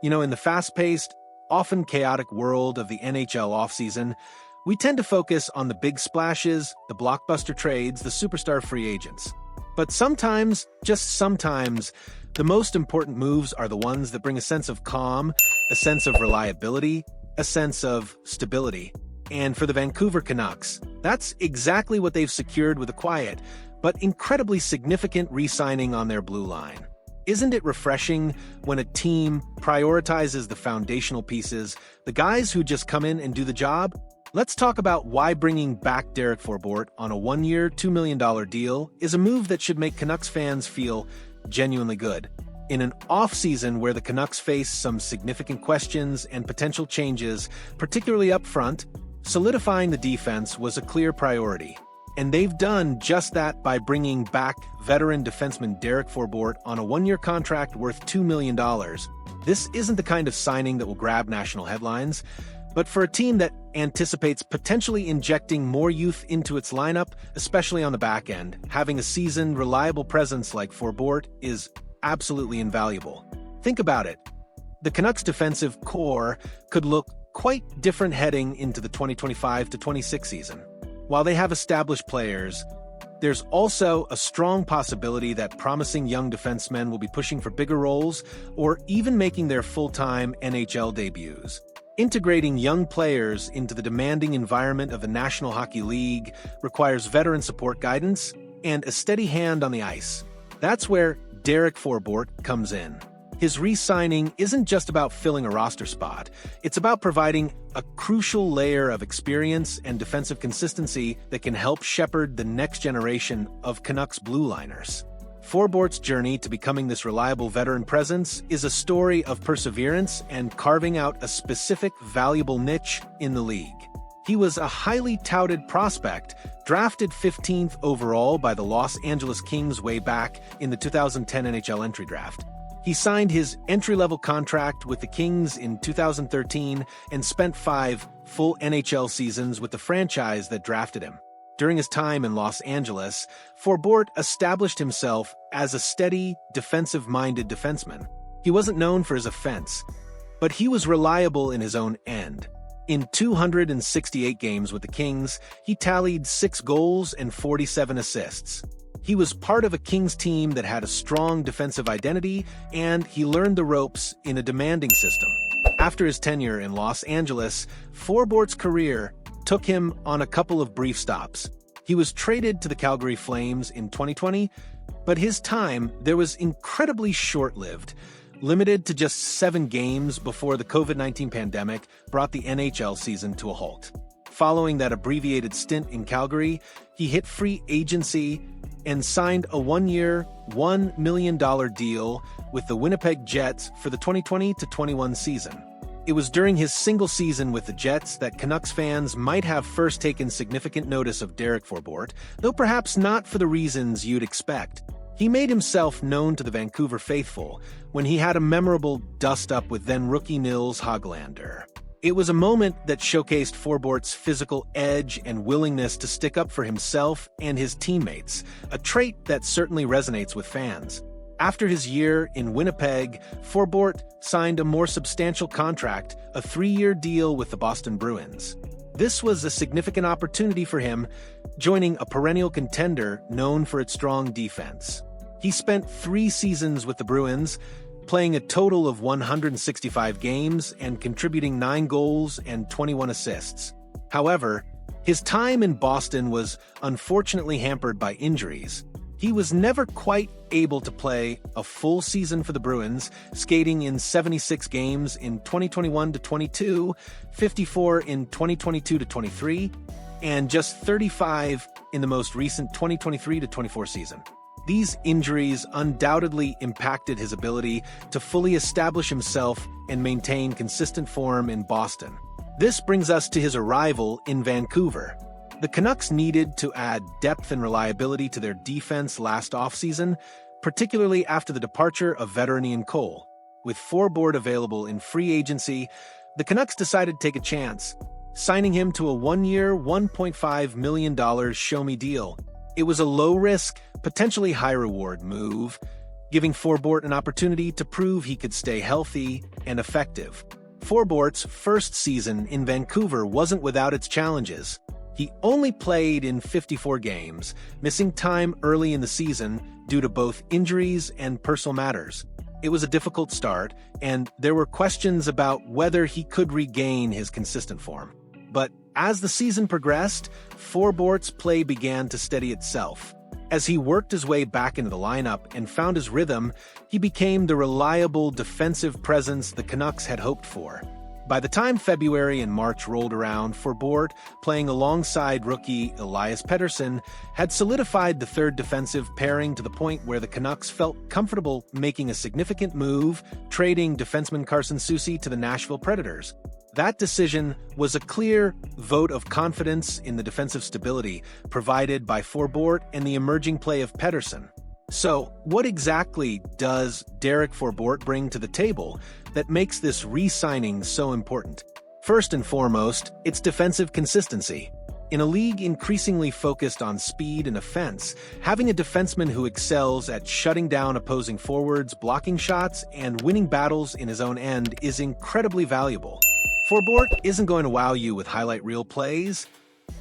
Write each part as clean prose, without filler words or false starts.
In the fast-paced, often chaotic world of the NHL offseason, we tend to focus on the big splashes, the blockbuster trades, the superstar free agents. But sometimes, just sometimes, the most important moves are the ones that bring a sense of calm, a sense of reliability, a sense of stability. And for the Vancouver Canucks, that's exactly what they've secured with a quiet, but incredibly significant re-signing on their blue line. Isn't it refreshing when a team prioritizes the foundational pieces, the guys who just come in and do the job? Let's talk about why bringing back Derek Forbort on a one-year, $2 million deal is a move that should make Canucks fans feel genuinely good. In an off-season where the Canucks face some significant questions and potential changes, particularly up front, solidifying the defense was a clear priority. And they've done just that by bringing back veteran defenseman Derek Forbort on a one-year contract worth $2 million. This isn't the kind of signing that will grab national headlines, but for a team that anticipates potentially injecting more youth into its lineup, especially on the back end, having a seasoned, reliable presence like Forbort is absolutely invaluable. Think about it. The Canucks' defensive core could look quite different heading into the 2025-26 season. While they have established players, there's also a strong possibility that promising young defensemen will be pushing for bigger roles or even making their full-time NHL debuts. Integrating young players into the demanding environment of the National Hockey League requires veteran support guidance and a steady hand on the ice. That's where Derek Forbort comes in. His re-signing isn't just about filling a roster spot. It's about providing a crucial layer of experience and defensive consistency that can help shepherd the next generation of Canucks blue liners. Forbort's journey to becoming this reliable veteran presence is a story of perseverance and carving out a specific, valuable niche in the league. He was a highly touted prospect, drafted 15th overall by the Los Angeles Kings way back in the 2010 NHL entry draft. He signed his entry-level contract with the Kings in 2013 and spent 5 full NHL seasons with the franchise that drafted him. During his time in Los Angeles, Forbort established himself as a steady, defensive-minded defenseman. He wasn't known for his offense, but he was reliable in his own end. In 268 games with the Kings, he tallied 6 goals and 47 assists. He was part of a Kings team that had a strong defensive identity, and he learned the ropes in a demanding system. After his tenure in Los Angeles, Forbort's career took him on a couple of brief stops. He was traded to the Calgary Flames in 2020, but his time there was incredibly short-lived, limited to just 7 games before the COVID-19 pandemic brought the NHL season to a halt. Following that abbreviated stint in Calgary, he hit free agency and signed a one-year, $1 million deal with the Winnipeg Jets for the 2020-21 season. It was during his single season with the Jets that Canucks fans might have first taken significant notice of Derek Forbort, though perhaps not for the reasons you'd expect. He made himself known to the Vancouver faithful when he had a memorable dust-up with then-rookie Nils Hoglander. It was a moment that showcased Forbort's physical edge and willingness to stick up for himself and his teammates, a trait that certainly resonates with fans. After his year in Winnipeg, Forbort signed a more substantial contract, a 3-year deal with the Boston Bruins. This was a significant opportunity for him, joining a perennial contender known for its strong defense. He spent 3 seasons with the Bruins, playing a total of 165 games and contributing 9 goals and 21 assists. However, his time in Boston was unfortunately hampered by injuries. He was never quite able to play a full season for the Bruins, skating in 76 games in 2021-22, 54 in 2022-23, and just 35 in the most recent 2023-24 season. These injuries undoubtedly impacted his ability to fully establish himself and maintain consistent form in Boston. This brings us to his arrival in Vancouver. The Canucks needed to add depth and reliability to their defense last offseason, particularly after the departure of veteran Ian Cole. With Forbort available in free agency, the Canucks decided to take a chance, signing him to a 1-year, $1.5 million show-me deal. It was a low-risk, potentially high-reward move, giving Forbort an opportunity to prove he could stay healthy and effective. Forbort's first season in Vancouver wasn't without its challenges. He only played in 54 games, missing time early in the season due to both injuries and personal matters. It was a difficult start, and there were questions about whether he could regain his consistent form. But as the season progressed, Forbort's play began to steady itself. As he worked his way back into the lineup and found his rhythm, he became the reliable defensive presence the Canucks had hoped for. By the time February and March rolled around, Forbort, playing alongside rookie Elias Pettersson, had solidified the third defensive pairing to the point where the Canucks felt comfortable making a significant move, trading defenseman Carson Soucy to the Nashville Predators. That decision was a clear vote of confidence in the defensive stability provided by Forbort and the emerging play of Pettersson. So, what exactly does Derek Forbort bring to the table that makes this re-signing so important? First and foremost, it's defensive consistency. In a league increasingly focused on speed and offense, having a defenseman who excels at shutting down opposing forwards, blocking shots, and winning battles in his own end is incredibly valuable. Forbort isn't going to wow you with highlight reel plays,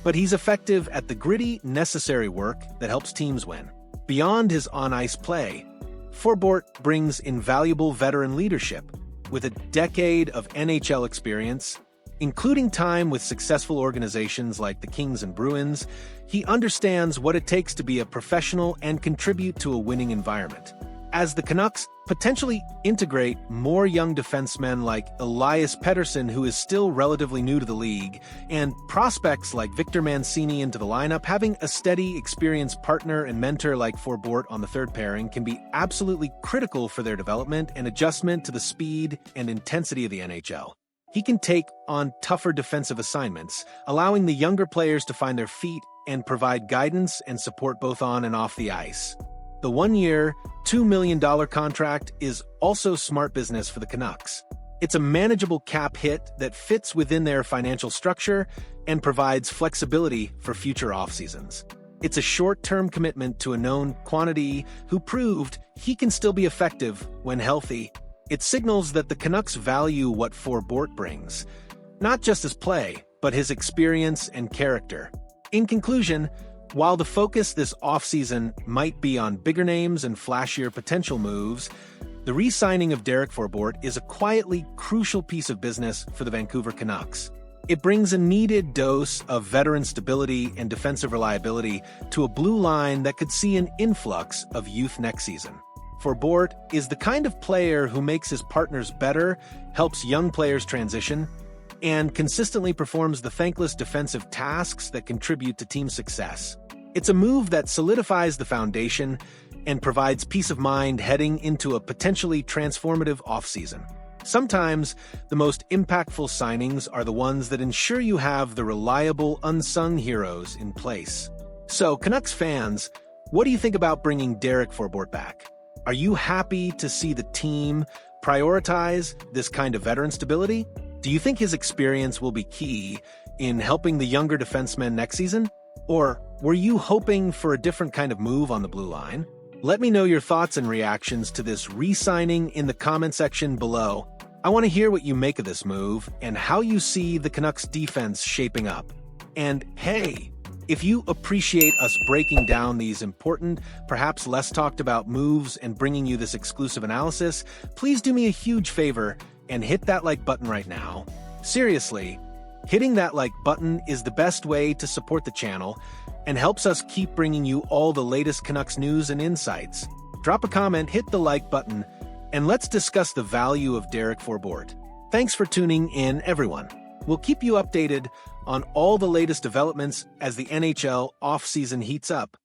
but he's effective at the gritty, necessary work that helps teams win. Beyond his on-ice play, Forbort brings invaluable veteran leadership. With a decade of NHL experience, including time with successful organizations like the Kings and Bruins, he understands what it takes to be a professional and contribute to a winning environment. As the Canucks potentially integrate more young defensemen like Elias Pettersson, who is still relatively new to the league, and prospects like Victor Mancini into the lineup, having a steady, experienced partner and mentor like Forbort on the third pairing can be absolutely critical for their development and adjustment to the speed and intensity of the NHL. He can take on tougher defensive assignments, allowing the younger players to find their feet and provide guidance and support both on and off the ice. The one-year, $2 million contract is also smart business for the Canucks. It's a manageable cap hit that fits within their financial structure and provides flexibility for future off-seasons. It's a short-term commitment to a known quantity who proved he can still be effective when healthy. It signals that the Canucks value what Forbort brings, not just his play, but his experience and character. In conclusion, while the focus this offseason might be on bigger names and flashier potential moves, the re-signing of Derek Forbort is a quietly crucial piece of business for the Vancouver Canucks. It brings a needed dose of veteran stability and defensive reliability to a blue line that could see an influx of youth next season. Forbort is the kind of player who makes his partners better, helps young players transition, and consistently performs the thankless defensive tasks that contribute to team success. It's a move that solidifies the foundation and provides peace of mind heading into a potentially transformative offseason. Sometimes, the most impactful signings are the ones that ensure you have the reliable, unsung heroes in place. So, Canucks fans, what do you think about bringing Derek Forbort back? Are you happy to see the team prioritize this kind of veteran stability? Do you think his experience will be key in helping the younger defensemen next season? Or were you hoping for a different kind of move on the blue line? Let me know your thoughts and reactions to this re-signing in the comment section below. I want to hear what you make of this move and how you see the Canucks defense shaping up. And hey, if you appreciate us breaking down these important, perhaps less talked about moves and bringing you this exclusive analysis, please do me a huge favor and hit that like button right now. Seriously, hitting that like button is the best way to support the channel and helps us keep bringing you all the latest Canucks news and insights. Drop a comment, hit the like button, and let's discuss the value of Derek Forbort. Thanks for tuning in, everyone. We'll keep you updated on all the latest developments as the NHL offseason heats up.